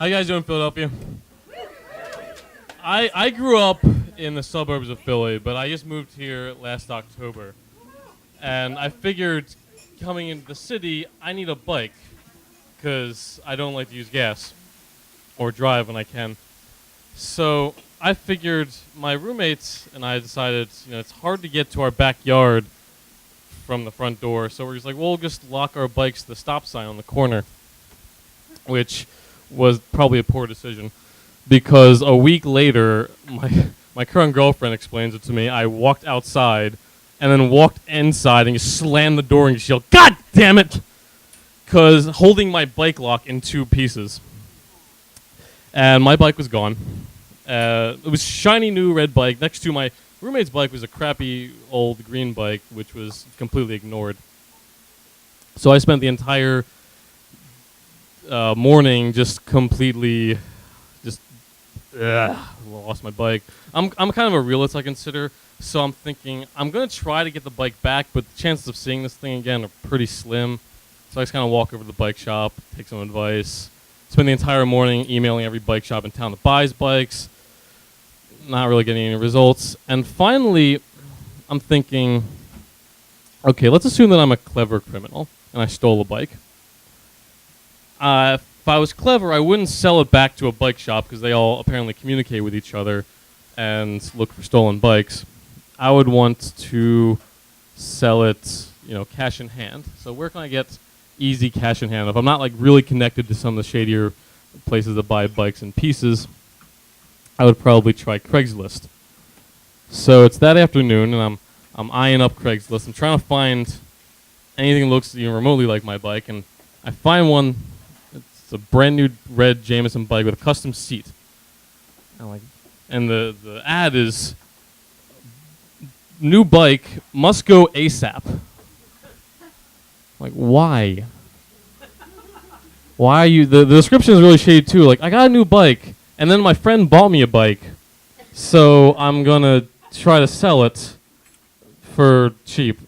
How you guys doing, Philadelphia? I grew up in the suburbs of Philly, but I just moved here last October. And I figured coming into the city, I need a bike because I don't like to use gas or drive when I can. So I figured my roommates and I decided, it's hard to get to our backyard from the front door. So we're just like, we'll just lock our bikes to the stop sign on the corner, which was probably a poor decision because a week later, my current girlfriend explains it to me. I walked outside and then walked inside and just slammed the door and just yelled, "God damn it!" Because holding my bike lock in two pieces. And my bike was gone. It was a shiny new red bike. Next to my roommate's bike was a crappy old green bike, which was completely ignored. So I spent the entire morning just completely lost my bike. I'm kind of a realist, I consider, so I'm thinking I'm going to try to get the bike back, but the chances of seeing this thing again are pretty slim. So I just kind of walk over to the bike shop, take some advice, spend the entire morning emailing every bike shop in town that buys bikes, not really getting any results. And finally, I'm thinking, okay, let's assume that I'm a clever criminal and I stole a bike. If I was clever, I wouldn't sell it back to a bike shop because they all apparently communicate with each other and look for stolen bikes. I would want to sell it, cash in hand. So where can I get easy cash in hand? If I'm not like really connected to some of the shadier places that buy bikes in pieces, I would probably try Craigslist. So it's that afternoon, and I'm eyeing up Craigslist. I'm trying to find anything that looks remotely like my bike, and I find one. It's a brand new red Jameson bike with a custom seat. And the ad is new bike must go ASAP. Like, why? Why are you? The description is really shady too. Like, I got a new bike, and then my friend bought me a bike, so I'm gonna try to sell it for cheap.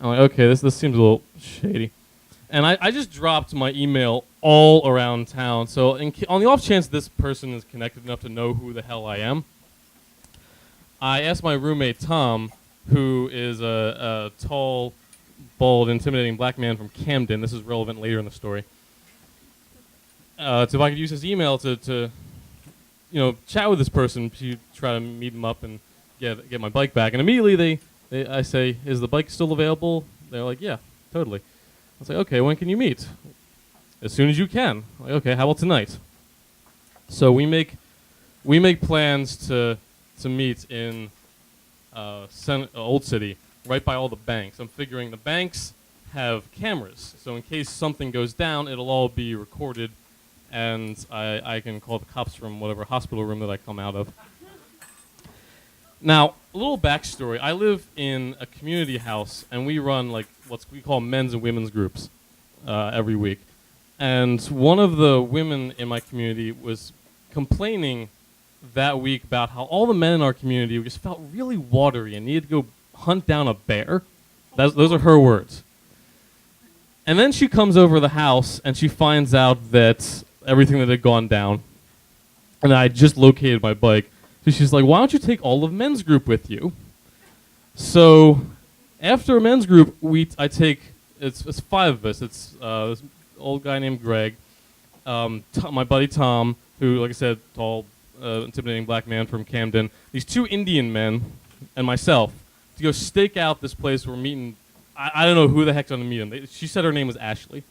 I'm like, okay, this seems a little shady. And I just dropped my email all around town. So on the off chance this person is connected enough to know who the hell I am, I asked my roommate Tom, who is a tall, bald, intimidating black man from Camden. This is relevant later in the story. If I could use his email to chat with this person to try to meet him up and get my bike back. And immediately I say, "Is the bike still available?" They're like, "Yeah, totally." I was like, "Okay, when can you meet?" "As soon as you can." I'm like, "Okay, how about tonight?" So we make plans to meet in Old City, right by all the banks. I'm figuring the banks have cameras, so in case something goes down, it'll all be recorded, and I can call the cops from whatever hospital room that I come out of. Now, a little backstory. I live in a community house, and we run what we call men's and women's groups every week. And one of the women in my community was complaining that week about how all the men in our community just felt really watery and needed to go hunt down a bear. Those are her words. And then she comes over the house, and she finds out that everything that had gone down, and I just located my bike. So she's like, "Why don't you take all of men's group with you?" So after a men's group, I take, it's five of us. It's this old guy named Greg, my buddy Tom, who, like I said, tall, intimidating black man from Camden, these two Indian men, and myself, to go stake out this place we're meeting. I don't know who the heck's going to meet him. She said her name was Ashley.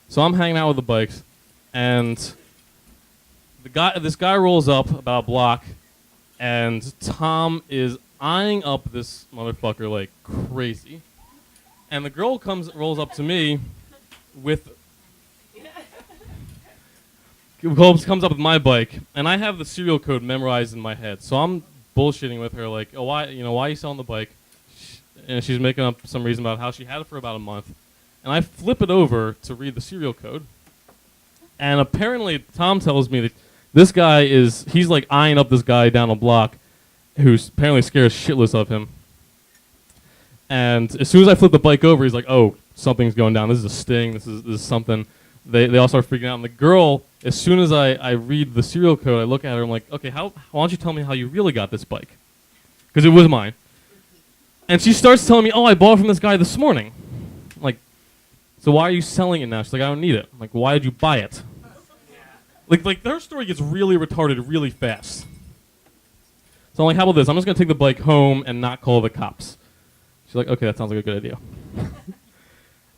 So I'm hanging out with the bikes, and this guy rolls up about a block, and Tom is eyeing up this motherfucker like crazy. And the girl rolls up to me comes up with my bike, and I have the serial code memorized in my head. So I'm bullshitting with her like, "Oh, why are you selling the bike?" And she's making up some reason about how she had it for about a month. And I flip it over to read the serial code. And apparently Tom tells me that this guy he's like eyeing up this guy down a block who's apparently scared shitless of him. And as soon as I flip the bike over, he's like, "Oh, something's going down. This is a sting. This is something. they all start freaking out. And the girl, as soon as I read the serial code, I look at her. I'm like, okay, why don't you tell me how you really got this bike? Because it was mine. And she starts telling me, oh, I bought it from this guy this morning. I'm like, so why are you selling it now? She's like, I don't need it. I'm like, why did you buy it? Like their story gets really retarded really fast. So I'm like, how about this? I'm just going to take the bike home and not call the cops. She's like, okay, that sounds like a good idea.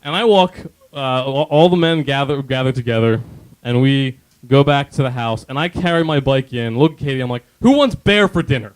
And I walk, all the men gather together, and we go back to the house, and I carry my bike in, look at Katie, I'm like, who wants bear for dinner?